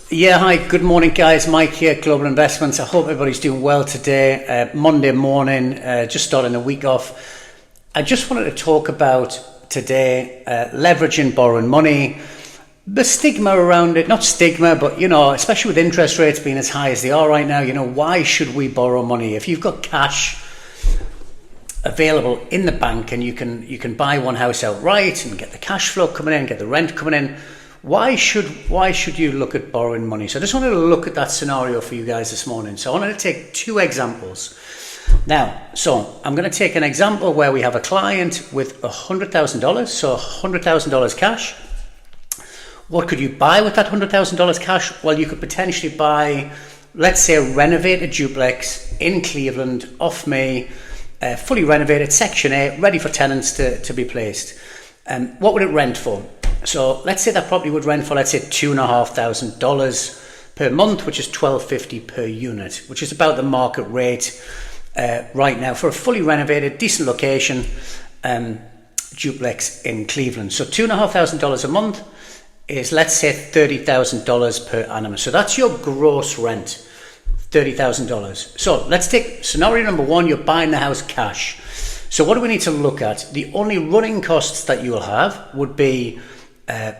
Yeah, hi, good morning guys, Mike here, Global Investments. I hope everybody's doing well today. Monday morning, just starting the week off. I just wanted to talk about today leveraging borrowing money, the stigma around it, not stigma, but especially with interest rates being as high as they are right now, why should we borrow money? If you've got cash available in the bank and you can buy one house outright and get the cash flow coming in, get the rent coming in, why should you look at borrowing money? So I just wanted to look at that scenario for you guys this morning. So I wanted to take two examples. Now, so I'm going to take an example where we have a client with $100,000, so $100,000 cash. What could you buy with that $100,000 cash? Well, you could potentially buy, let's say, a renovated duplex in Cleveland off me, fully renovated, Section 8, ready for tenants to be placed. What would it rent for? So let's say that property would rent for, let's say, $2,500 per month, which is $1,250 per unit, which is about the market rate right now for a fully renovated, decent location duplex in Cleveland. So $2,500 a month is, let's say, $30,000 per annum. So that's your gross rent, $30,000. So let's take scenario number one, you're buying the house cash. So what do we need to look at? The only running costs that you will have would be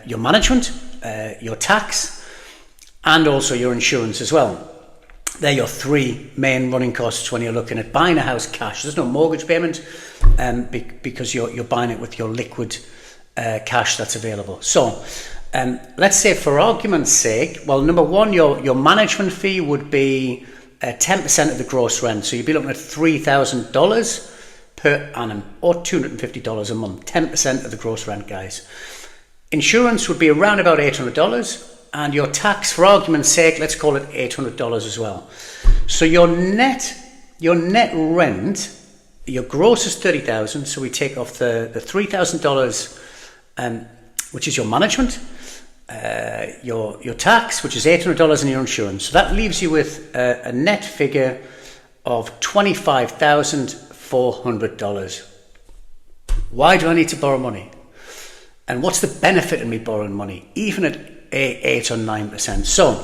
your management, your tax, and also your insurance as well. They're your three main running costs when you're looking at buying a house cash. There's no mortgage payment because you're buying it with your liquid cash that's available. So let's say, for argument's sake, well, number one, your management fee would be 10% of the gross rent. So you'd be looking at $3,000 per annum or $250 a month, 10% of the gross rent, guys. Insurance would be around about $800, and your tax, for argument's sake, let's call it $800 as well. So your net rent, your gross is $30,000. So we take off the $3,000, which is your management, your tax, which is $800, and your insurance. So that leaves you with a net figure of $25,400. Why do I need to borrow money? And what's the benefit in me borrowing money, even at 8 or 9%? So,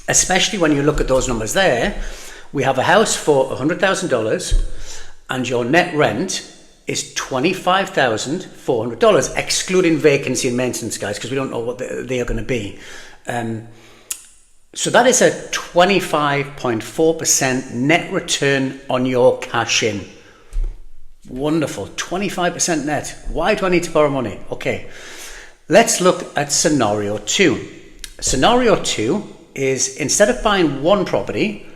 especially when you look at those numbers there, we have a house for $100,000 and your net rent is $25,400, excluding vacancy and maintenance, guys, because we don't know what they are going to be. So that is a 25.4% net return on your cash in. Wonderful, 25% net. Why do I need to borrow money? Okay, let's look at scenario two. Scenario two is, instead of buying one property,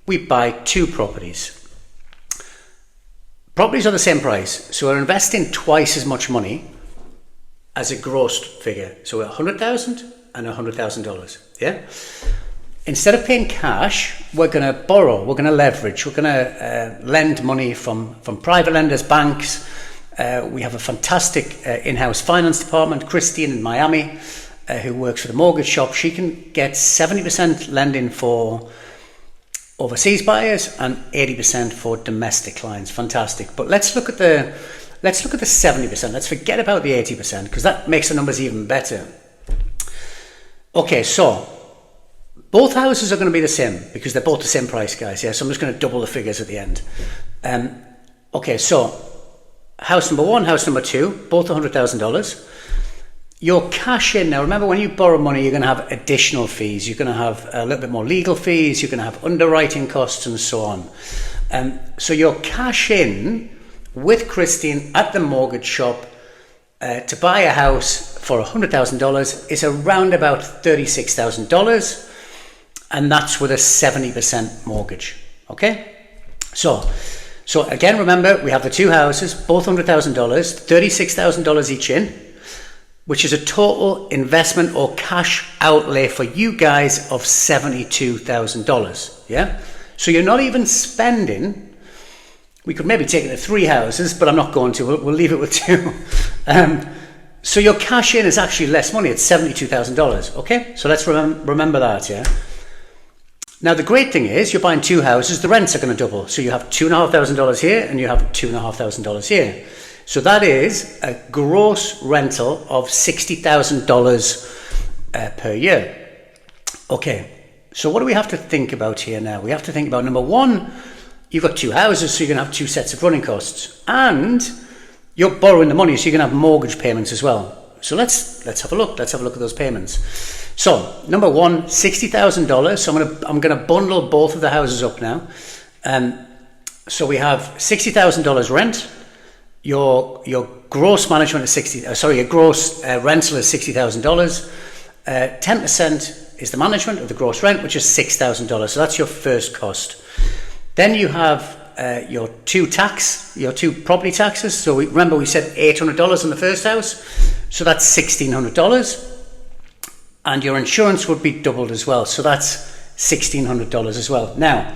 we buy two properties. Properties are the same price, so we're investing twice as much money as a gross figure. So we're $100,000 and $100,000. Yeah. Instead of paying cash, we're going to borrow, we're going to leverage, we're going to lend money from private lenders, banks. We have a fantastic in-house finance department, Christine in Miami, who works for the mortgage shop. She can get 70% lending for overseas buyers and 80% for domestic clients. Fantastic. But let's look at the 70%. Let's forget about the 80% because that makes the numbers even better. Okay, so both houses are going to be the same because they're both the same price, guys. Yeah, so I'm just going to double the figures at the end. Okay, so house number one, house number two, both $100,000. Your cash in, now remember, when you borrow money, you're going to have additional fees. You're going to have a little bit more legal fees. You're going to have underwriting costs and so on. So your cash in with Christine at the mortgage shop to buy a house for $100,000 is around about $36,000. And that's with a 70% mortgage. Okay? So again, remember, we have the two houses, both $100,000, $36,000 each in, which is a total investment or cash outlay for you guys of $72,000. Yeah? So you're not even spending, we could maybe take it to three houses, but I'm not going to, we'll leave it with two. So your cash in is actually less money, it's $72,000. Okay? So let's remember that, yeah? Now, the great thing is, you're buying two houses, the rents are going to double. So you have $2,500 here and you have $2,500 here. So that is a gross rental of $60,000 per year. Okay, so what do we have to think about here now? We have to think about, number one, you've got two houses, so you're going to have two sets of running costs. And you're borrowing the money, so you're going to have mortgage payments as well. So let's have a look. Let's have a look at those payments. So number one, $60,000. So I'm gonna bundle both of the houses up now. So we have $60,000 rent. Your gross management is your gross rental is $60,000. 10% is the management of the gross rent, which is $6,000. So that's your first cost. Then you have your two property taxes. So remember we said $800 on the first house, so that's $1,600, and your insurance would be doubled as well, so that's $1,600 as well. Now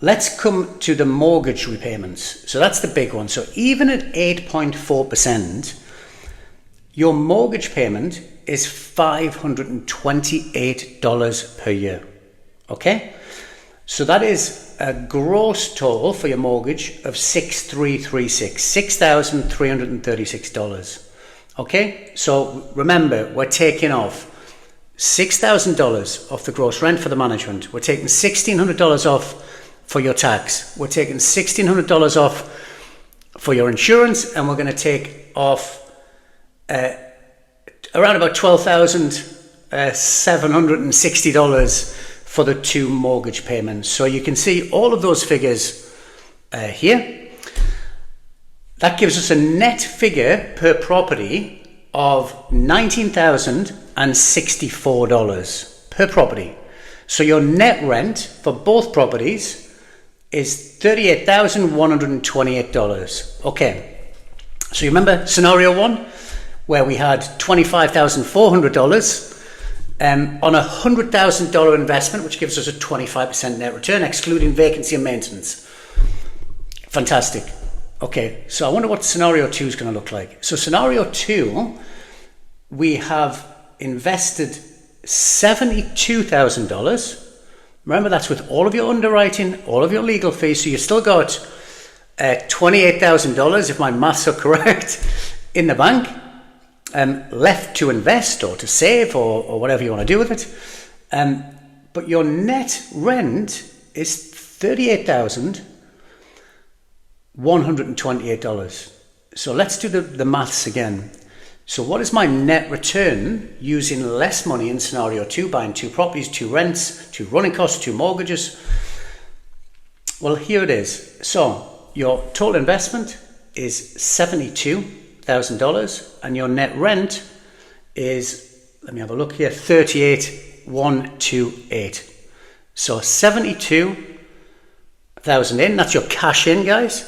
let's come to the mortgage repayments. So that's the big one. So even at 8.4%, your mortgage payment is $528 per year. Okay, so that is a gross total for your mortgage of $6,336. Okay, so remember, we're taking off $6,000 off the gross rent for the management. We're taking $1,600 off for your tax. We're taking $1,600 off for your insurance, and we're going to take off around about $12,760 for the two mortgage payments. So you can see all of those figures here. That gives us a net figure per property of $19,064 per property. So your net rent for both properties is $38,128. Okay, so you remember scenario one, where we had $25,400 on a $100,000 investment, which gives us a 25% net return, excluding vacancy and maintenance. Fantastic. Okay, so I wonder what scenario two is going to look like. So scenario two, we have invested $72,000. Remember, that's with all of your underwriting, all of your legal fees. So you still got $28,000, if my maths are correct, in the bank, left to invest or to save or whatever you want to do with it. But your net rent is $38,128. So let's do the maths again. So what is my net return using less money in scenario two, buying two properties, two rents, two running costs, two mortgages? Well, here it is. So your total investment is $72,000, and your net rent is, let me have a look here, $38,128. So 72,000 in, that's your cash in, guys.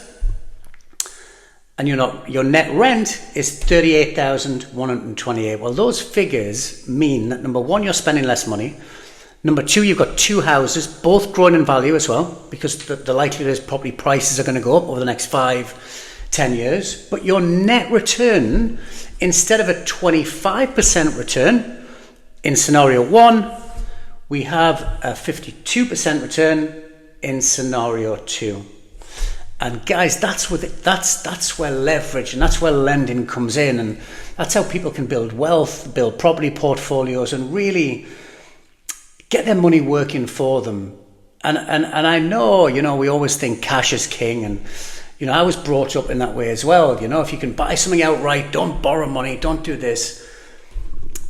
And your net rent is $38,128. Well, those figures mean that, number one, you're spending less money. Number two, you've got two houses, both growing in value as well, because the likelihood is property prices are going to go up over the next 5-10 years. But your net return, instead of a 25% return in scenario one, we have a 52% return in scenario two. And guys, that's where leverage and that's where lending comes in, and that's how people can build wealth, build property portfolios, and really get their money working for them. And I know, we always think cash is king, and I was brought up in that way as well. If you can buy something outright, don't borrow money, don't do this.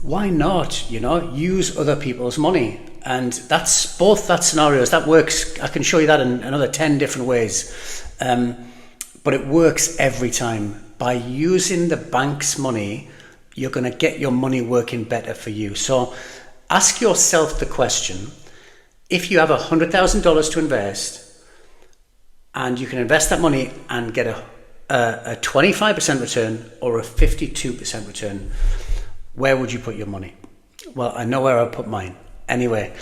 Why not? Use other people's money. And that's both that scenarios. That works. I can show you that in another 10 different ways. But it works every time. By using the bank's money, you're going to get your money working better for you. So ask yourself the question, if you have $100,000 to invest, and you can invest that money and get a 25% return or a 52% return, where would you put your money? Well, I know where I'll put mine. Anyway,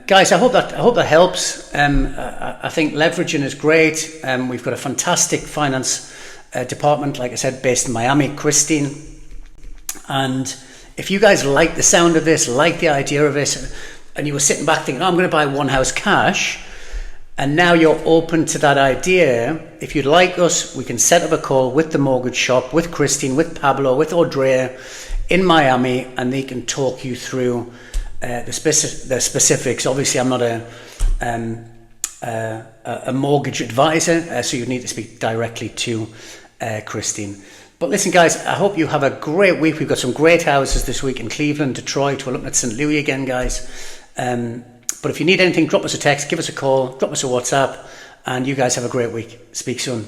guys, I hope that helps. I think leveraging is great. We've got a fantastic finance department, like I said, based in Miami, Christine. And if you guys like the sound of this, like the idea of it, and you were sitting back thinking, I'm going to buy one house cash, and now you're open to that idea, if you'd like us, we can set up a call with the mortgage shop, with Christine, with Pablo, with Audrey in Miami, and they can talk you through the specifics. Obviously, I'm not a mortgage advisor, so you need to speak directly to Christine. But listen, guys, I hope you have a great week. We've got some great houses this week in Cleveland, Detroit. We're looking at St. Louis again, guys. But if you need anything, drop us a text, give us a call, drop us a WhatsApp, and you guys have a great week. Speak soon.